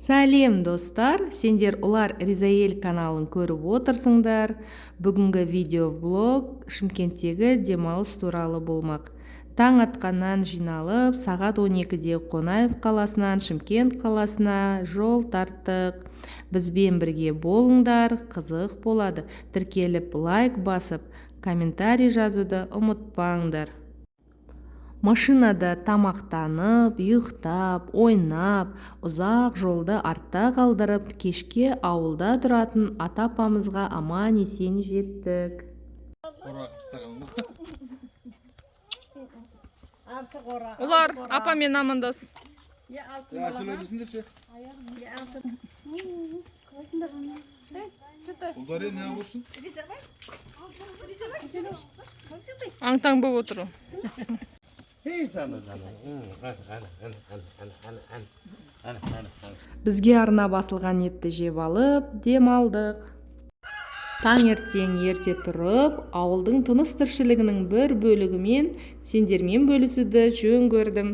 Сәлем достар, сендер Улар Ризаэль каналын көріп отырсыңдар. Бүгінгі видеоблог Шымкенттегі демалыс туралы болмақ. Таң атқаннан жиналып, сағат 12-де Қонаев қаласынан Шымкент қаласына жол тарттық. Бізбен бірге болыңдар, қызық болады. Тіркеліп, лайк басып, комментарий жазуды ұмытпаңдар. Машинада тамақтанып, ұйықтап, ойнап, ұзақ жолды артта қалдырып, кешке ауылда тұратын ата-апамызға аман есен жеттік. Улар, апамен амандас. Аң-таң болып отыру. Бізге арна басылған етті жеп алып, дем алдық. Таңертең ерте тұрып, ауылдың тыныс тіршілігінің бір бөлігімен сендермен бөлісуді жөн көрдім.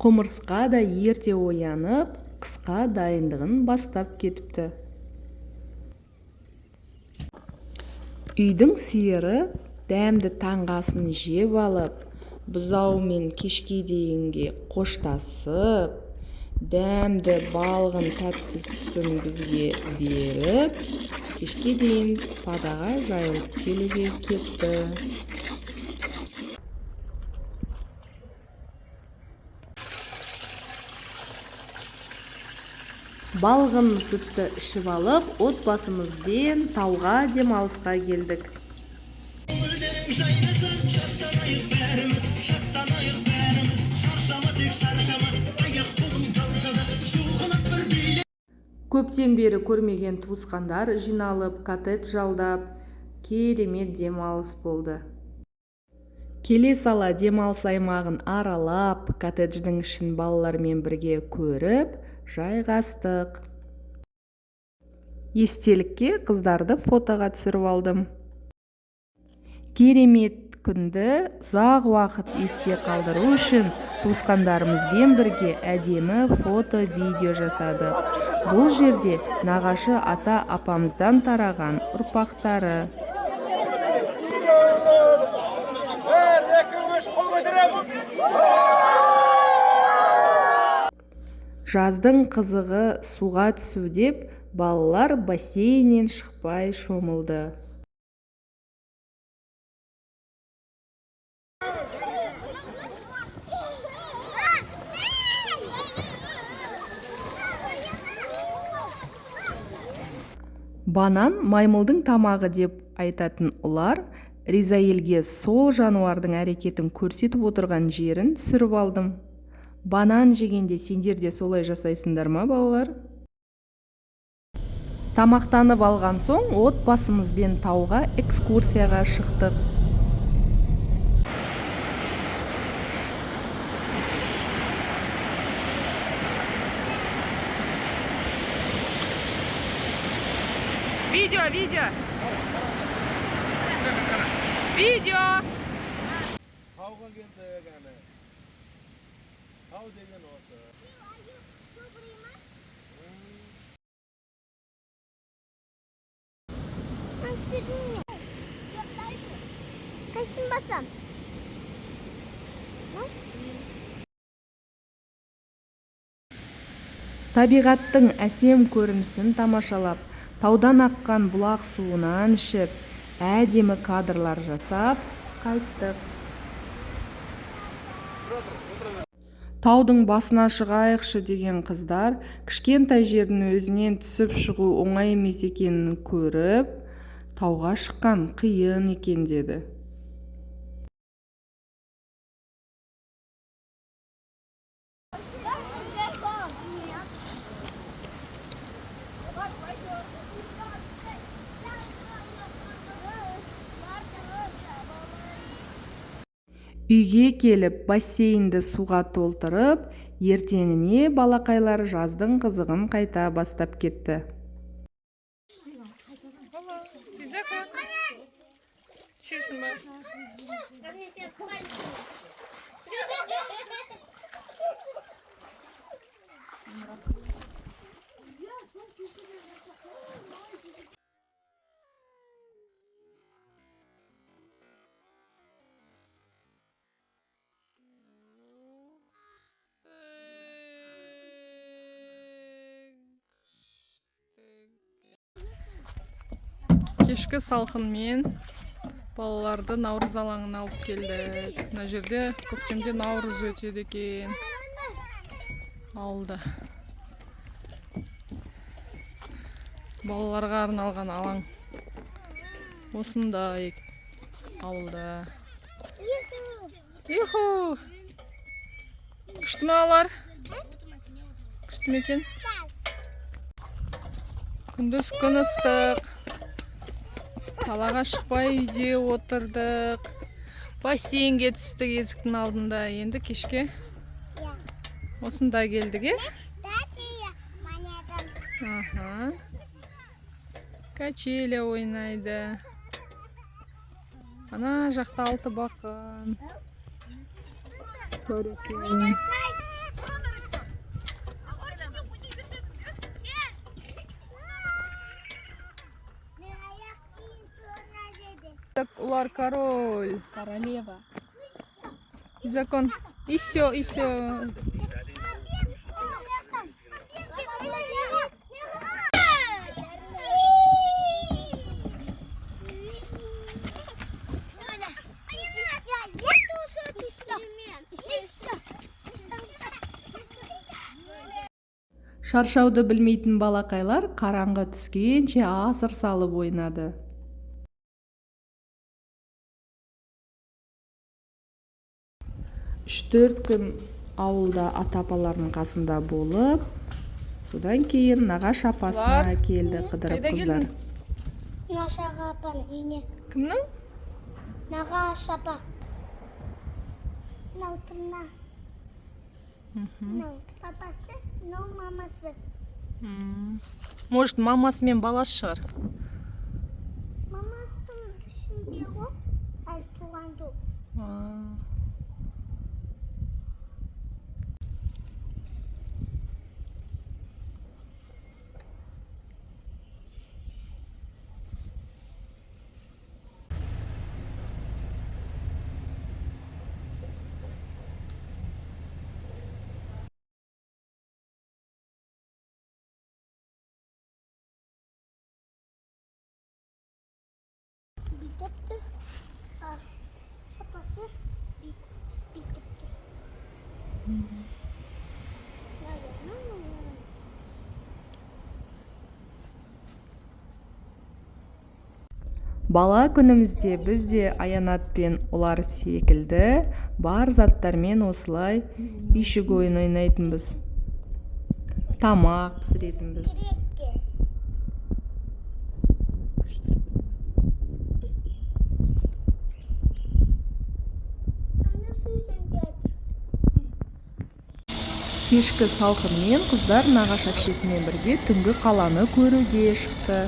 Құмырсқа да ерте оянып, қысқа дайындығын бастап кетіпті. Үйдің сиыры дәмді таңғасын жеп алып, бұзаумен кешке дейінге қоштасып, дәмді балғын тәтті сүтін бізге беріп, кешке дейін падаға жайылып келуге кетті. Балғын сүтті ішіп алып, отбасымызбен тауға демалысқа келдік. Көптен бері көрмеген туысқандар жиналып, коттедж жалдап, керемет демалыс болды. Келе сала демалыс аймағын аралап, коттедждің ішін балалармен бірге көріп, жайғастық. Естелікке қыздарды фотоға түсіріп алдым. Керемет күнді ұзақ уақыт есте қалдыру үшін туысқандарымызбен бірге әдемі фото-видео жасадық. Бұл жерде нағашы ата-апамыздан тараған ұрпақтары. Жаздың қызығы суға түсу деп, балалар бассейннен шықпай шомылды. Банан маймылдың тамағы деп айтатын Улар Ризаэльге сол жануардың әрекетін көрсетіп отырған жерін түсіріп алдым. Банан жегенде сендер де солай жасайсыңдар ма, балалар? Тамақтанып алған соң отбасымызбен тауға экскурсияға шықтық. Видео. Видео. Қайсын басам? Табиғаттың әсем көрінісін тамашалап, таудан аққан бұлақ суынан ішіп, әдемі кадрлар жасап қайттық. Таудың басына шығайықшы деген қыздар кішкентай жердің өзінен түсіп шығу оңай емес екенін көріп, тауға шыққан қиын екен деді. Үйге келіп, бассейнді суға толтырып, ертеңіне балақайлар жаздың қызығын қайта бастап кетті. ішесің ба? Кешкі салқынмен балаларды наурыз алаңына алып келдік. Мына жерде көктемде наурыз өтеді екен. Ауылда. Балаларға арналған алаң. Осындай ауылда. Юху! Күшті ме алар? Күшті ме екен? Күндіз күн ыстық. Қалаға шықпай үйде отырдық. Бассейнге түстік есіктің алдында. Енді кешке осында келдік, е? Аха. Качеля ойнайды. Ана жақта алты бақын. Көрекең. Улар король. Королева. Закон. Еще. Шаршауды білмейтін балақайлар қараңғы түскенше асыр салып ойнады. Үш-төрт күн ауылда ата-апаларының қасында болып, содан кейін нағаш апасына келді қыдырып қыздар. Нашаға апан үйіне. Кімнің? Нағаш апа. Мынау тұрна. Мынау папасы, мынау мамасы. Может, мамасы мен баласы шығар? Мамасының ішінде ғой, әлі туған жоқ. Бүйтіп тұр. Папасы бүйтіп тұр. Бала күнімізде біз де Аянатпен олар секілді бар заттармен осылай үйшік ойын ойнайтынбыз. Тамақ пісіретінбіз. Керекке. Кешкі салқынмен қыздар нағаш әпшесімен бірге түнгі қаланы көруге шықты.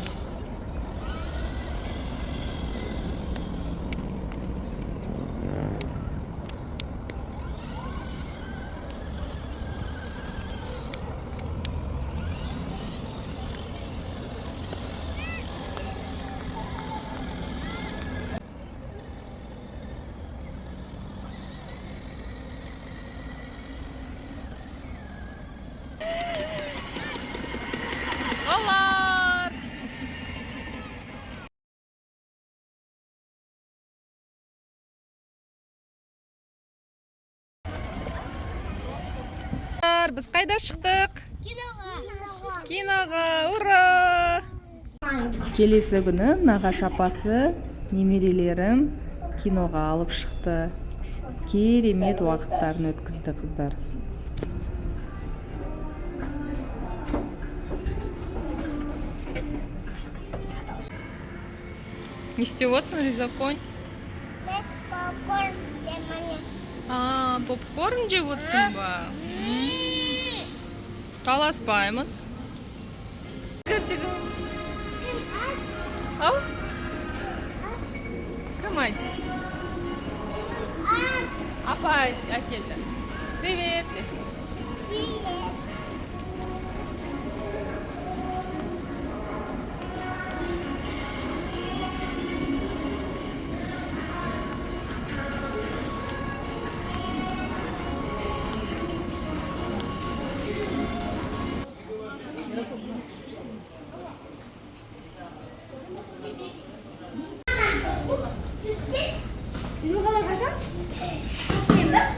Олар! Біз қайда шықтық? Киноға, ура! Келесі күні нағаш апасы немерелерін киноға алып шықты. Керемет уақыттарын өткізді қыздар. Не істеп отырсың, Ризаконь? Попкорн жеміне. Попкорн жеп отырсың ба? Таласпаймыз. Ау? Кім Мать. Апа әкелді. Привет. Привет. Ну, kalau kagak, kasihan dah.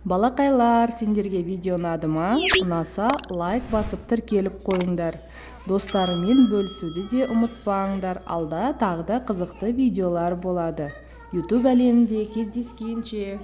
Балақайлар, сендерге видео ұнады ма? Ұнаса лайк басып тіркеліп қойыңдар. Достарыңмен бөлісуді де ұмытпаңдар. Алда тағы да қызықты видеолар болады. YouTube әлемінде кездескенше.